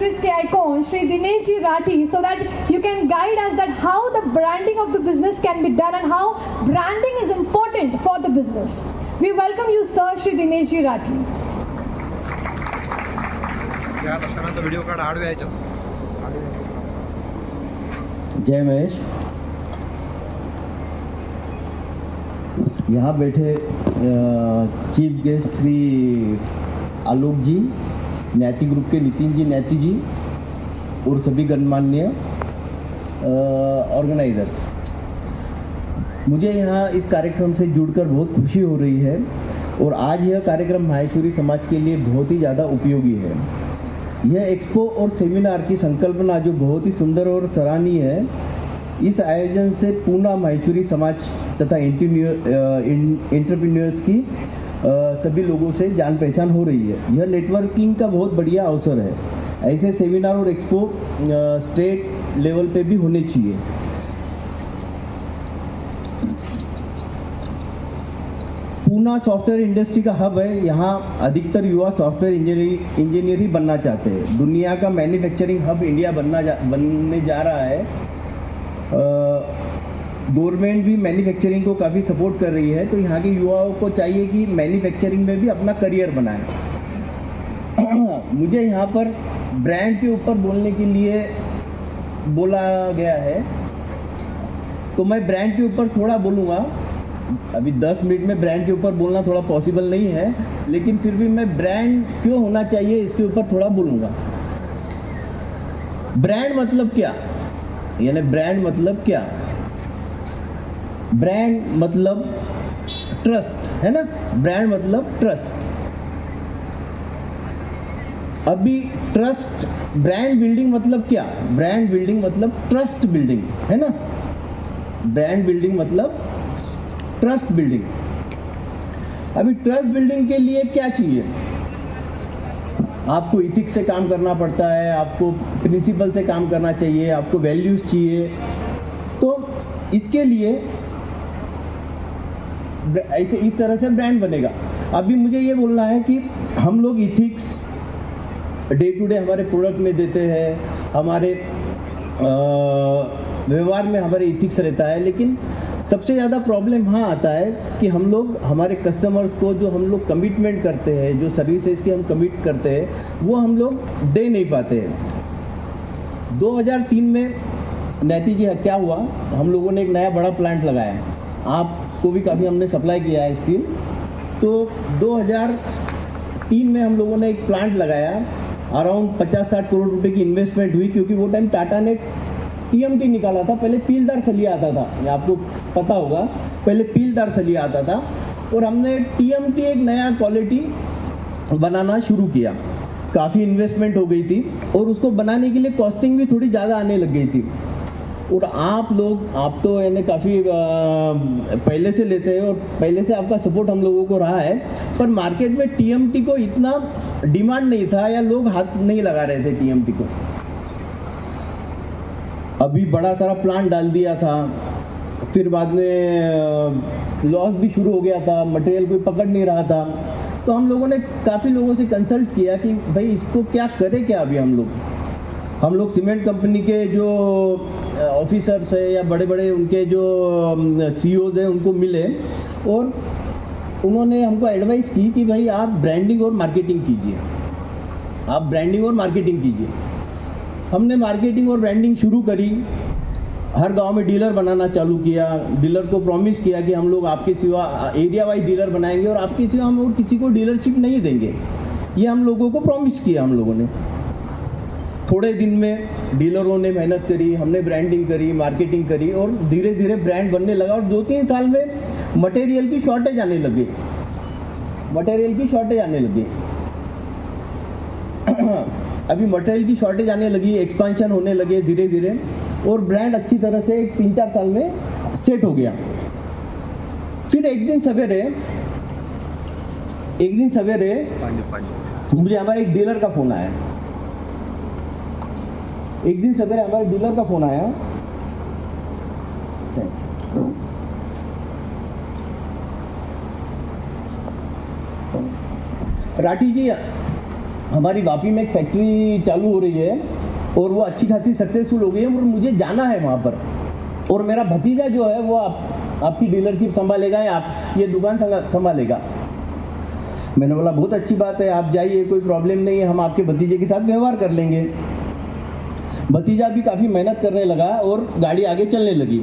Industries के icon Shri Dinesh Ji Rathi, so that you can guide us that how the branding of the business can be done and how branding is important for the business. We welcome you, sir, Shri Dinesh Ji Rathi. Video card आडवे यायचं. जय महेश. यहाँ बैठे chief guest Shri Alok जी, न्याति group के नितिन जी न्याति जी और सभी गणमान्य organisers, मुझे यहाँ इस कार्यक्रम से जुड़कर बहुत खुशी हो रही है और आज यह कार्यक्रम माहेश्वरी समाज के लिए बहुत ही ज़्यादा उपयोगी है. यह एक्सपो और सेमिनार की संकल्पना जो बहुत ही सुंदर और सराहनीय है, इस आयोजन से पूर्ण माहेश्वरी समाज तथा एंटरप्रेन्योर्स की सभी लोगों से जान पहचान हो रही है. यह नेटवर्किंग का बहुत बढ़िया अवसर है. ऐसे सेमिनार और एक्सपो स्टेट लेवल पे भी होने चाहिए. पूना सॉफ्टवेयर इंडस्ट्री का हब है. यहाँ अधिकतर युवा सॉफ्टवेयर इंजीनियर ही बनना चाहते हैं. दुनिया का मैन्युफैक्चरिंग हब इंडिया बनने जा रहा है. गवर्नमेंट भी मैन्युफैक्चरिंग को काफ़ी सपोर्ट कर रही है, तो यहाँ के युवाओं को चाहिए कि मैन्युफैक्चरिंग में भी अपना करियर बनाएं. मुझे यहाँ पर ब्रांड के ऊपर बोलने के लिए बोला गया है, तो मैं ब्रांड के ऊपर थोड़ा बोलूँगा. अभी 10 मिनट में ब्रांड के ऊपर बोलना थोड़ा पॉसिबल नहीं है, लेकिन फिर भी मैं ब्रांड क्यों होना चाहिए इसके ऊपर थोड़ा बोलूँगा. ब्रांड मतलब क्या, यानी ब्रांड मतलब क्या? ब्रांड मतलब ट्रस्ट है ना. ब्रांड मतलब ट्रस्ट. अभी ट्रस्ट, ब्रांड बिल्डिंग मतलब क्या? ब्रांड बिल्डिंग मतलब ट्रस्ट बिल्डिंग है ना. ब्रांड बिल्डिंग मतलब ट्रस्ट बिल्डिंग. अभी ट्रस्ट बिल्डिंग के लिए क्या चाहिए? आपको इथिक्स से काम करना पड़ता है, आपको प्रिंसिपल से काम करना चाहिए, आपको वैल्यूज चाहिए. तो इसके लिए ऐसे इस तरह से ब्रांड बनेगा. अभी मुझे ये बोलना है कि हम लोग इथिक्स डे टू डे हमारे प्रोडक्ट में देते हैं, हमारे व्यवहार में हमारे इथिक्स रहता है, लेकिन सबसे ज़्यादा प्रॉब्लम हाँ आता है कि हम लोग हमारे कस्टमर्स को जो हम लोग कमिटमेंट करते हैं, जो सर्विसेज की हम कमिट करते हैं, वो हम लोग दे नहीं पाते हैं. 2003 में नैति जी क्या हुआ, हम लोगों ने एक नया बड़ा प्लांट लगाया. आपको भी काफ़ी हमने सप्लाई किया है स्टील. तो 2003 में हम लोगों ने एक प्लांट लगाया. अराउंड 50-60 करोड़ रुपए की इन्वेस्टमेंट हुई, क्योंकि वो टाइम टाटा ने TMT निकाला था. पहले पीलदार सलिया आता था, ये आपको पता होगा. पहले पीलदार सलिया आता था और हमने TMT एक नया क्वालिटी बनाना शुरू किया. काफ़ी इन्वेस्टमेंट हो गई थी और उसको बनाने के लिए कॉस्टिंग भी थोड़ी ज़्यादा आने लग गई थी. और आप तो यानी काफ़ी पहले से लेते हैं और पहले से आपका सपोर्ट हम लोगों को रहा है, पर मार्केट में TMT को इतना डिमांड नहीं था या लोग हाथ नहीं लगा रहे थे TMT को. अभी बड़ा सारा प्लांट डाल दिया था, फिर बाद में लॉस भी शुरू हो गया था, मटेरियल कोई पकड़ नहीं रहा था. तो हम लोगों ने काफ़ी लोगों से कंसल्ट किया कि भाई इसको क्या करें क्या. अभी हम लोग सीमेंट कंपनी के जो ऑफिसर्स है या बड़े बड़े उनके जो CEOs हैं उनको मिले और उन्होंने हमको एडवाइस की कि भाई आप ब्रांडिंग और मार्केटिंग कीजिए, आप ब्रांडिंग और मार्केटिंग कीजिए. हमने मार्केटिंग और ब्रांडिंग शुरू करी. हर गांव में डीलर बनाना चालू किया. डीलर को प्रॉमिस किया कि हम लोग आपके सिवा एरिया वाइज डीलर बनाएंगे और आपके सिवा हम लोग किसी को डीलरशिप नहीं देंगे. ये हम लोगों को प्रॉमिस किया हम लोगों ने. थोड़े दिन में डीलरों ने मेहनत करी, हमने ब्रांडिंग करी, मार्केटिंग करी और धीरे धीरे ब्रांड बनने लगा. और 2-3 साल में मटेरियल की शॉर्टेज आने लगी. अभी मटेरियल की शॉर्टेज आने लगी, एक्सपेंशन होने लगे धीरे धीरे और ब्रांड अच्छी तरह से 3-4 साल में सेट हो गया. फिर एक दिन सवेरे मुझे हमारे एक डीलर का फ़ोन आया. राठी जी हमारी वापी में एक फैक्ट्री चालू हो रही है और वो अच्छी खासी सक्सेसफुल हो गई है और मुझे जाना है वहाँ पर, और मेरा भतीजा जो है वो आपकी डीलरशिप संभालेगा या आप ये दुकान संभालेगा। मैंने बोला बहुत अच्छी बात है, आप जाइए, कोई प्रॉब्लम नहीं है, हम आपके भतीजे के साथ व्यवहार कर लेंगे। भतीजा भी काफ़ी मेहनत करने लगा और गाड़ी आगे चलने लगी।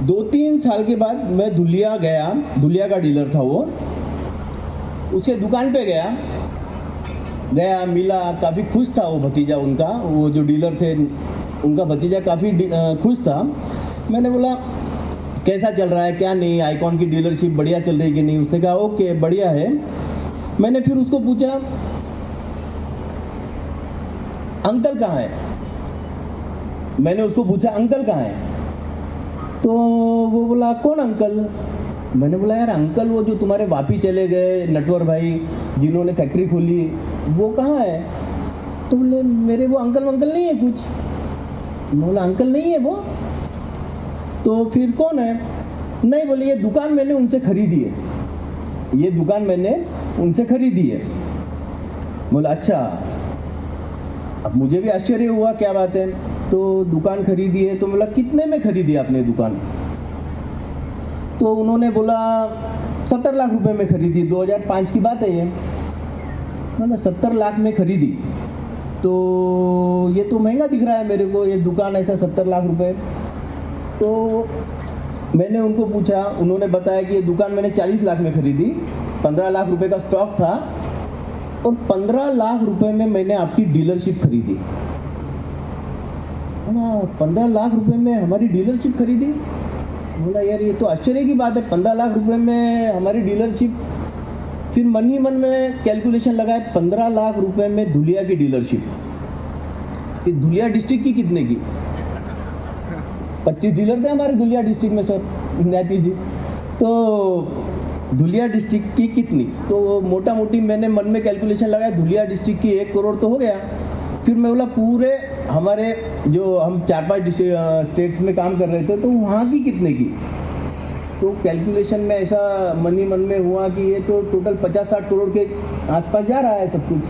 2-3 साल के बाद मैं धुलिया गया, धुलिया का डीलर था वो, उसके दुकान पे गया मिला, काफ़ी खुश था वो भतीजा उनका, वो जो डीलर थे उनका भतीजा काफ़ी खुश था। मैंने बोला कैसा चल रहा है क्या नहीं, आईकॉन की डीलरशिप बढ़िया चल रही है कि नहीं? उसने कहा ओके बढ़िया है। मैंने फिर उसको पूछा अंकल कहाँ है, मैंने उसको पूछा अंकल कहाँ है, तो वो बोला कौन अंकल? मैंने बोला यार अंकल वो जो तुम्हारे वापी चले गए नटवर भाई जिन्होंने फैक्ट्री खोली वो कहाँ है? तो बोले मेरे वो अंकल नहीं है कुछ। मैं बोला अंकल नहीं है वो, तो फिर कौन है? नहीं, बोले ये दुकान मैंने उनसे खरीदी है, ये दुकान मैंने उनसे खरीदी है। बोला अच्छा। अब मुझे भी आश्चर्य हुआ क्या बात है, तो दुकान खरीदी है, तो बोला कितने में खरीदी आपने दुकान? तो उन्होंने बोला 70 लाख रुपए में खरीदी, 2005 की बात है ये। मतलब 70 लाख में खरीदी, तो ये तो महंगा दिख रहा है मेरे को, ये दुकान ऐसा 70 लाख रुपए। तो मैंने उनको पूछा, उन्होंने बताया कि ये दुकान मैंने 40 लाख में खरीदी, 15 लाख रुपए का स्टॉक था और 15 लाख रुपए में मैंने आपकी डीलरशिप खरीदी। 15 लाख रुपए में हमारी डीलरशिप खरीदी? बोला यार ये तो आश्चर्य की बात है, 15 लाख रुपए में हमारी डीलरशिप। फिर मन ही मन में कैलकुलेशन लगाए, 15 लाख रुपए में धुलिया की डीलरशिप, कि धुलिया डिस्ट्रिक्ट की कितने की? 25 डीलर थे हमारे धुलिया डिस्ट्रिक्ट में सर न्याती जी, तो धुलिया डिस्ट्रिक्ट की कितनी? तो मोटा मोटी मैंने मन में कैलकुलेशन लगाया, धुलिया डिस्ट्रिक्ट की 1 करोड़ तो हो गया। फिर मैं बोला पूरे हमारे जो हम 4-5 स्टेट्स में काम कर रहे थे तो वहाँ की कितने की? तो कैलकुलेशन में ऐसा मन ही मन में हुआ कि ये तो टोटल 50-60 करोड़ के आसपास जा रहा है सब कुछ।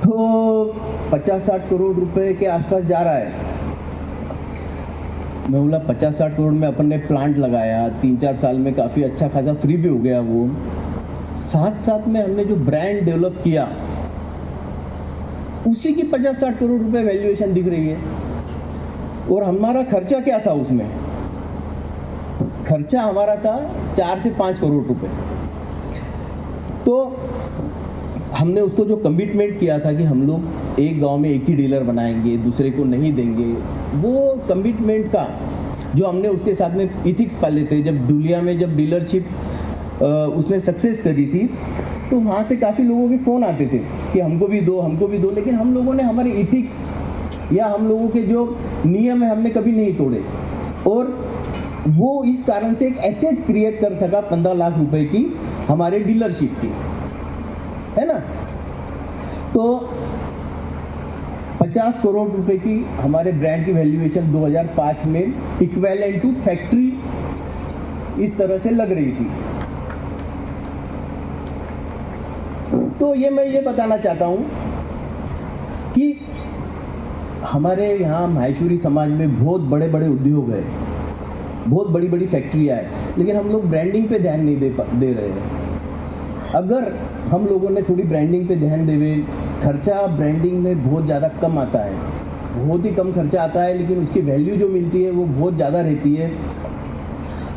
तो 50-60 करोड़ रुपए के आसपास जा रहा है। मैं बोला 50-60 करोड़ में अपन ने प्लांट लगाया, 3-4 साल में काफ़ी अच्छा खासा फ्री भी हो गया वो। साथ साथ में हमने जो ब्रांड डेवलप किया उसी की 50-60 करोड़ रुपए वैल्यूएशन दिख रही है। और हमारा खर्चा क्या था उसमें? खर्चा हमारा था 4 से 5 करोड़ रुपए। तो हमने उसको जो कमिटमेंट किया था कि हम लोग एक गांव में एक ही डीलर बनाएंगे, दूसरे को नहीं देंगे, वो कमिटमेंट का जो हमने उसके साथ में इथिक्स पाले थे। जब धुलिया में जब डीलरशिप उसने सक्सेस करी थी तो वहाँ से काफ़ी लोगों के फ़ोन आते थे कि हमको भी दो, लेकिन हम लोगों ने हमारे इथिक्स या हम लोगों के जो नियम है हमने कभी नहीं तोड़े, और वो इस कारण से एक एसेट क्रिएट कर सका 15 लाख रुपए की हमारे डीलरशिप की, है ना। तो 50 करोड़ रुपए की हमारे ब्रांड की वैल्यूएशन 2005 में इक्विवेलेंट टू फैक्ट्री इस तरह से लग रही थी। तो ये मैं ये बताना चाहता हूँ कि हमारे यहाँ माहेश्वरी समाज में बहुत बड़े बड़े उद्योग है, बहुत बड़ी बड़ी फैक्ट्रियाँ हैं, लेकिन हम लोग ब्रांडिंग पे ध्यान नहीं दे रहे हैं। अगर हम लोगों ने थोड़ी ब्रांडिंग पे ध्यान देवे, खर्चा ब्रांडिंग में बहुत ज़्यादा कम आता है, बहुत ही कम खर्चा आता है, लेकिन उसकी वैल्यू जो मिलती है वो बहुत ज़्यादा रहती है।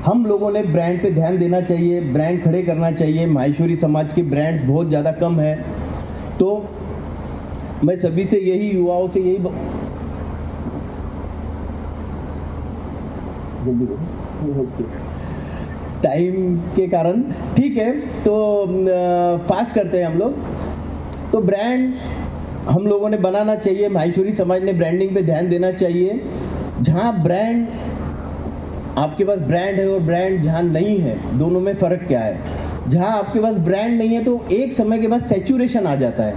हम लोगों ने ब्रांड पे ध्यान देना चाहिए, ब्रांड खड़े करना चाहिए। माहेश्वरी समाज के ब्रांड्स बहुत ज़्यादा कम है। तो मैं सभी से यही, युवाओं से यही टाइम के कारण ठीक है, तो फास्ट करते हैं हम लोग। तो ब्रांड हम लोगों ने बनाना चाहिए, माहेश्वरी समाज ने ब्रांडिंग पे ध्यान देना चाहिए। जहाँ ब्रांड आपके पास ब्रांड है और ब्रांड जहाँ नहीं है, दोनों में फ़र्क क्या है? जहाँ आपके पास ब्रांड नहीं है तो एक समय के बाद सैचुरेशन आ जाता है।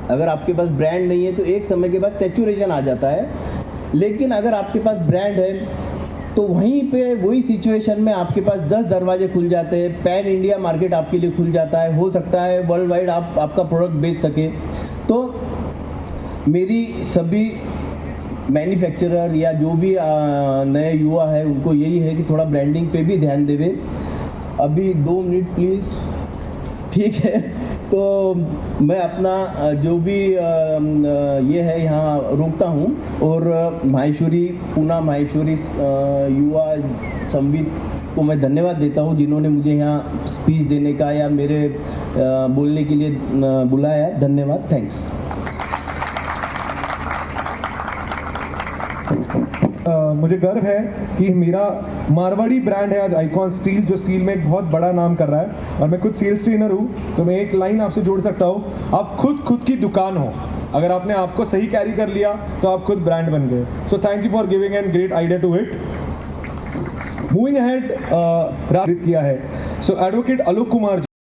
अगर आपके पास ब्रांड नहीं है तो एक समय के बाद सैचुरेशन आ जाता है। लेकिन अगर आपके पास ब्रांड है तो वहीं पे वही सिचुएशन में आपके पास 10 दरवाजे खुल जाते हैं, पैन इंडिया मार्केट आपके लिए खुल जाता है, हो सकता है वर्ल्ड वाइड आप आपका प्रोडक्ट बेच सके। तो मेरी सभी मैन्युफैक्चरर या जो भी नए युवा है उनको यही है कि थोड़ा ब्रांडिंग पे भी ध्यान देवे। अभी 2 मिनट प्लीज़, ठीक है? तो मैं अपना जो भी ये है यहाँ रोकता हूँ और माहेश्वरी पूना माहेश्वरी युवा संवित को मैं धन्यवाद देता हूँ जिन्होंने मुझे यहाँ स्पीच देने का या मेरे बोलने के लिए बुलाया। धन्यवाद, थैंक्स। मुझे गर्व है कि मेरा मारवाड़ी ब्रांड है आज आइकॉन स्टील, जो स्टील में एक बहुत बड़ा नाम कर रहा है। और मैं खुद सेल्स ट्रेनर हूँ, तो मैं एक लाइन आपसे जोड़ सकता हूँ, आप खुद की दुकान हो। अगर आपने आपको सही कैरी कर लिया तो आप खुद ब्रांड बन गए। So thank you for giving an great idea to it. Moving ahead किया है। सो एडवोकेट आलोक कुमार जी।